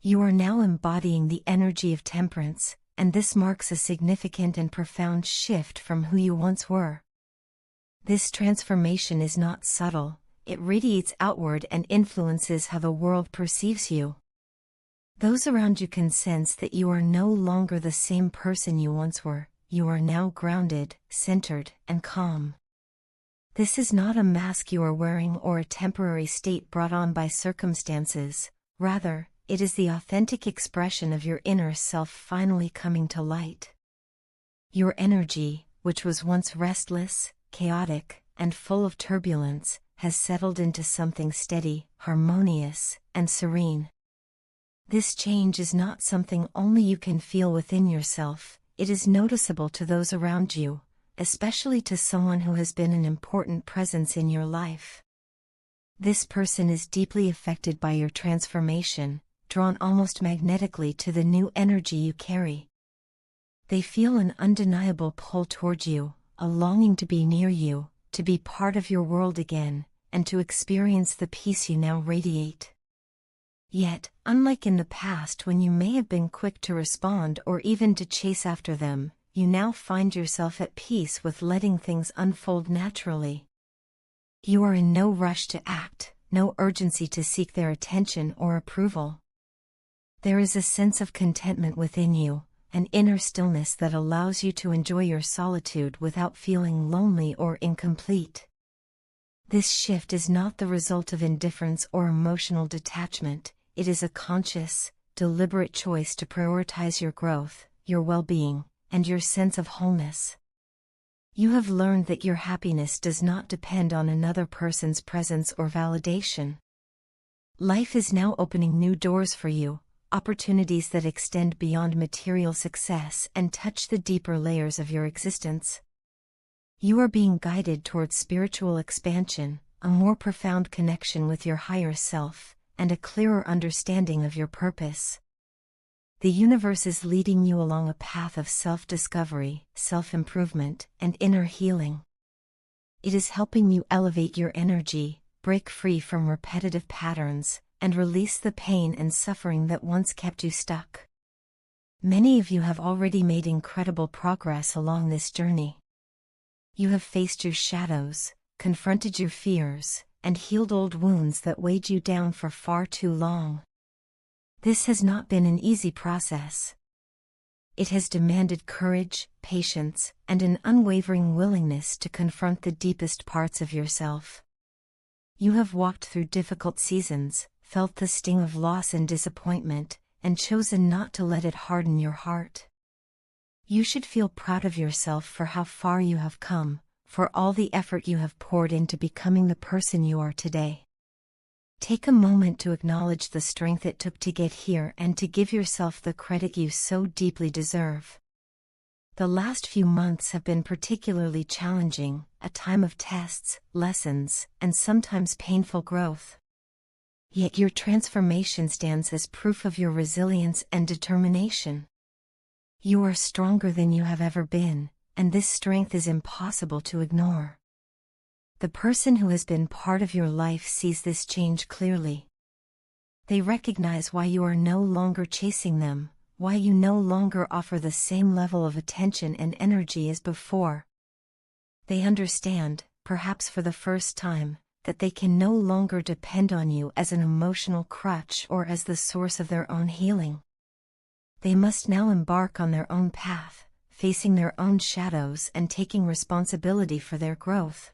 You are now embodying the energy of temperance, and this marks a significant and profound shift from who you once were. This transformation is not subtle, it radiates outward and influences how the world perceives you. Those around you can sense that you are no longer the same person you once were. You are now grounded, centered, and calm. This is not a mask you are wearing or a temporary state brought on by circumstances. Rather, it is the authentic expression of your inner self finally coming to light. Your energy, which was once restless, chaotic, and full of turbulence, has settled into something steady, harmonious, and serene. This change is not something only you can feel within yourself, it is noticeable to those around you, especially to someone who has been an important presence in your life. This person is deeply affected by your transformation, drawn almost magnetically to the new energy you carry. They feel an undeniable pull toward you, a longing to be near you, to be part of your world again, and to experience the peace you now radiate. Yet, unlike in the past when you may have been quick to respond or even to chase after them, you now find yourself at peace with letting things unfold naturally. You are in no rush to act, no urgency to seek their attention or approval. There is a sense of contentment within you, an inner stillness that allows you to enjoy your solitude without feeling lonely or incomplete. This shift is not the result of indifference or emotional detachment, it is a conscious, deliberate choice to prioritize your growth, your well-being, and your sense of wholeness. You have learned that your happiness does not depend on another person's presence or validation. Life is now opening new doors for you, opportunities that extend beyond material success and touch the deeper layers of your existence. You are being guided towards spiritual expansion, a more profound connection with your higher self, and a clearer understanding of your purpose. The universe is leading you along a path of self-discovery, self-improvement, and inner healing. It is helping you elevate your energy, break free from repetitive patterns, and release the pain and suffering that once kept you stuck. Many of you have already made incredible progress along this journey. You have faced your shadows, confronted your fears, and healed old wounds that weighed you down for far too long. This has not been an easy process. It has demanded courage, patience, and an unwavering willingness to confront the deepest parts of yourself. You have walked through difficult seasons, felt the sting of loss and disappointment, and chosen not to let it harden your heart. You should feel proud of yourself for how far you have come, for all the effort you have poured into becoming the person you are today. Take a moment to acknowledge the strength it took to get here and to give yourself the credit you so deeply deserve. The last few months have been particularly challenging, a time of tests, lessons, and sometimes painful growth. Yet your transformation stands as proof of your resilience and determination. You are stronger than you have ever been, and this strength is impossible to ignore. The person who has been part of your life sees this change clearly. They recognize why you are no longer chasing them, why you no longer offer the same level of attention and energy as before. They understand, perhaps for the first time, that they can no longer depend on you as an emotional crutch or as the source of their own healing. They must now embark on their own path, facing their own shadows and taking responsibility for their growth.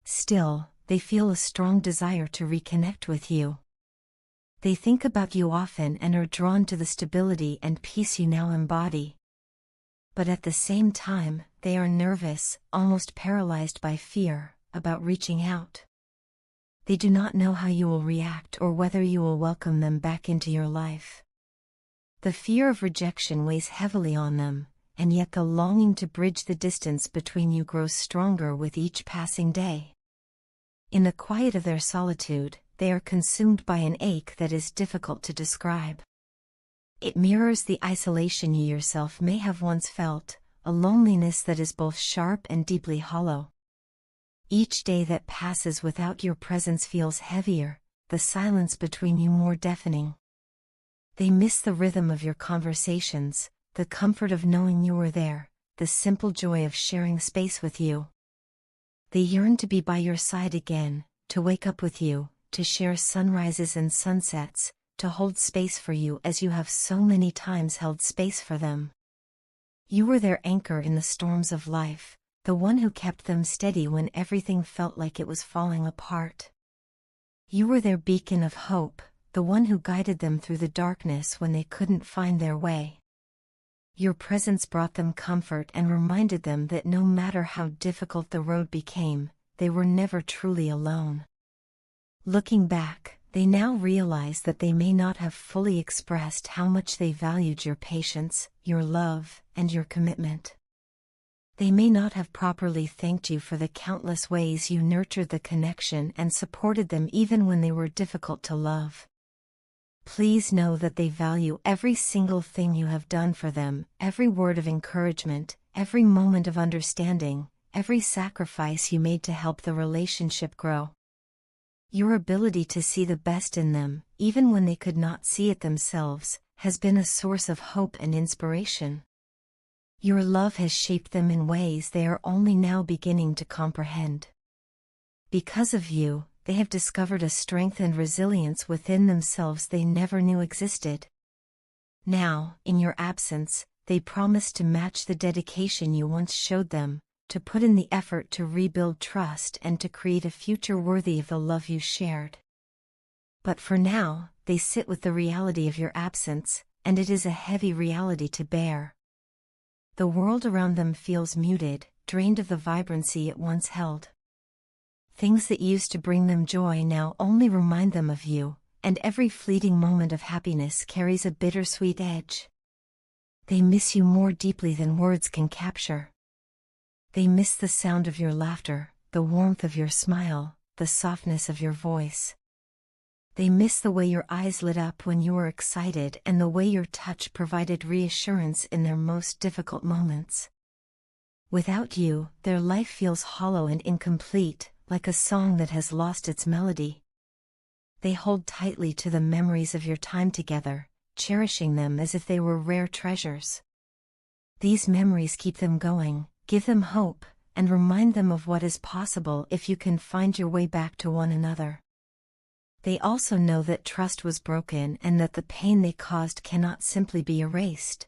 Still, they feel a strong desire to reconnect with you. They think about you often and are drawn to the stability and peace you now embody. But at the same time, they are nervous, almost paralyzed by fear, about reaching out. They do not know how you will react or whether you will welcome them back into your life. The fear of rejection weighs heavily on them, and yet the longing to bridge the distance between you grows stronger with each passing day. In the quiet of their solitude, they are consumed by an ache that is difficult to describe. It mirrors the isolation you yourself may have once felt, a loneliness that is both sharp and deeply hollow. Each day that passes without your presence feels heavier, the silence between you more deafening. They miss the rhythm of your conversations, the comfort of knowing you were there, the simple joy of sharing space with you. They yearn to be by your side again, to wake up with you, to share sunrises and sunsets, to hold space for you as you have so many times held space for them. You were their anchor in the storms of life, the one who kept them steady when everything felt like it was falling apart. You were their beacon of hope, the one who guided them through the darkness when they couldn't find their way. Your presence brought them comfort and reminded them that no matter how difficult the road became, they were never truly alone. Looking back, they now realize that they may not have fully expressed how much they valued your patience, your love, and your commitment. They may not have properly thanked you for the countless ways you nurtured the connection and supported them even when they were difficult to love. Please know that they value every single thing you have done for them, every word of encouragement, every moment of understanding, every sacrifice you made to help the relationship grow. Your ability to see the best in them, even when they could not see it themselves, has been a source of hope and inspiration. Your love has shaped them in ways they are only now beginning to comprehend. Because of you, they have discovered a strength and resilience within themselves they never knew existed. Now, in your absence, they promise to match the dedication you once showed them, to put in the effort to rebuild trust and to create a future worthy of the love you shared. But for now, they sit with the reality of your absence, and it is a heavy reality to bear. The world around them feels muted, drained of the vibrancy it once held. Things that used to bring them joy now only remind them of you, and every fleeting moment of happiness carries a bittersweet edge. They miss you more deeply than words can capture. They miss the sound of your laughter, the warmth of your smile, the softness of your voice. They miss the way your eyes lit up when you were excited and the way your touch provided reassurance in their most difficult moments. Without you, their life feels hollow and incomplete, like a song that has lost its melody. They hold tightly to the memories of your time together, cherishing them as if they were rare treasures. These memories keep them going, give them hope, and remind them of what is possible if you can find your way back to one another. They also know that trust was broken and that the pain they caused cannot simply be erased.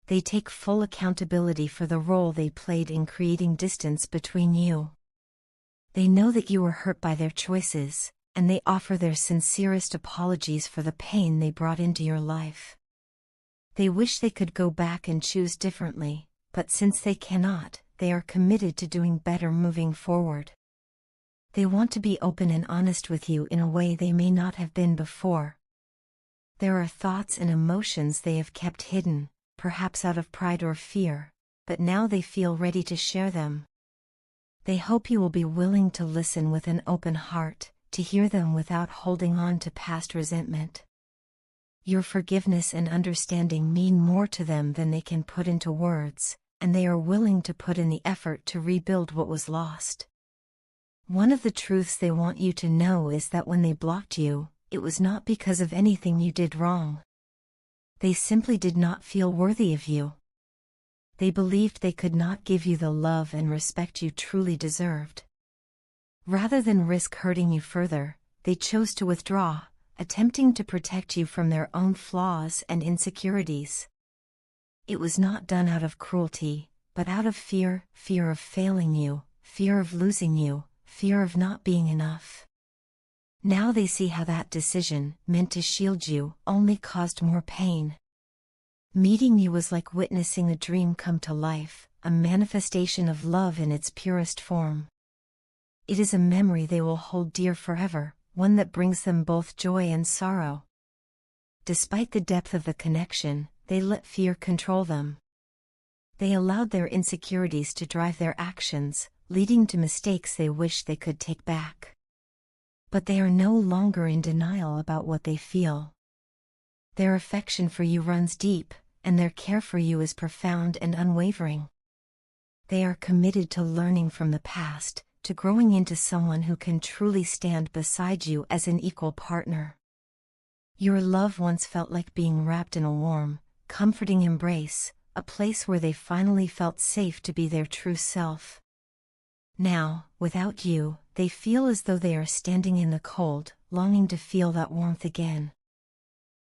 They take full accountability for the role they played in creating distance between you. They know that you were hurt by their choices, and they offer their sincerest apologies for the pain they brought into your life. They wish they could go back and choose differently, but since they cannot, they are committed to doing better moving forward. They want to be open and honest with you in a way they may not have been before. There are thoughts and emotions they have kept hidden, perhaps out of pride or fear, but now they feel ready to share them. They hope you will be willing to listen with an open heart, to hear them without holding on to past resentment. Your forgiveness and understanding mean more to them than they can put into words, and they are willing to put in the effort to rebuild what was lost. One of the truths they want you to know is that when they blocked you, it was not because of anything you did wrong. They simply did not feel worthy of you. They believed they could not give you the love and respect you truly deserved. Rather than risk hurting you further, they chose to withdraw, attempting to protect you from their own flaws and insecurities. It was not done out of cruelty, but out of fear, fear of failing you, fear of losing you, fear of not being enough. Now they see how that decision, meant to shield you, only caused more pain. Meeting you was like witnessing a dream come to life, a manifestation of love in its purest form. It is a memory they will hold dear forever, one that brings them both joy and sorrow. Despite the depth of the connection, they let fear control them. They allowed their insecurities to drive their actions, leading to mistakes they wish they could take back. But they are no longer in denial about what they feel. Their affection for you runs deep, and their care for you is profound and unwavering. They are committed to learning from the past, to growing into someone who can truly stand beside you as an equal partner. Your love once felt like being wrapped in a warm, comforting embrace, a place where they finally felt safe to be their true self. Now, without you, they feel as though they are standing in the cold, longing to feel that warmth again.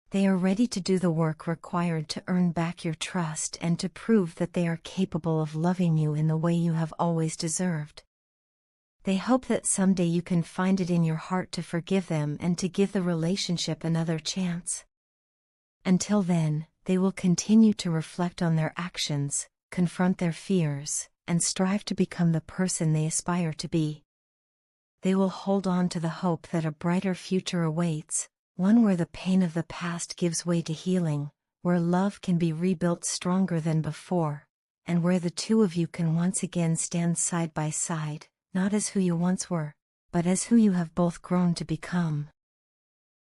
They are ready to do the work required to earn back your trust and to prove that they are capable of loving you in the way you have always deserved. They hope that someday you can find it in your heart to forgive them and to give the relationship another chance. Until then, they will continue to reflect on their actions, confront their fears, and strive to become the person they aspire to be. They will hold on to the hope that a brighter future awaits, one where the pain of the past gives way to healing, where love can be rebuilt stronger than before, and where the two of you can once again stand side by side, not as who you once were, but as who you have both grown to become.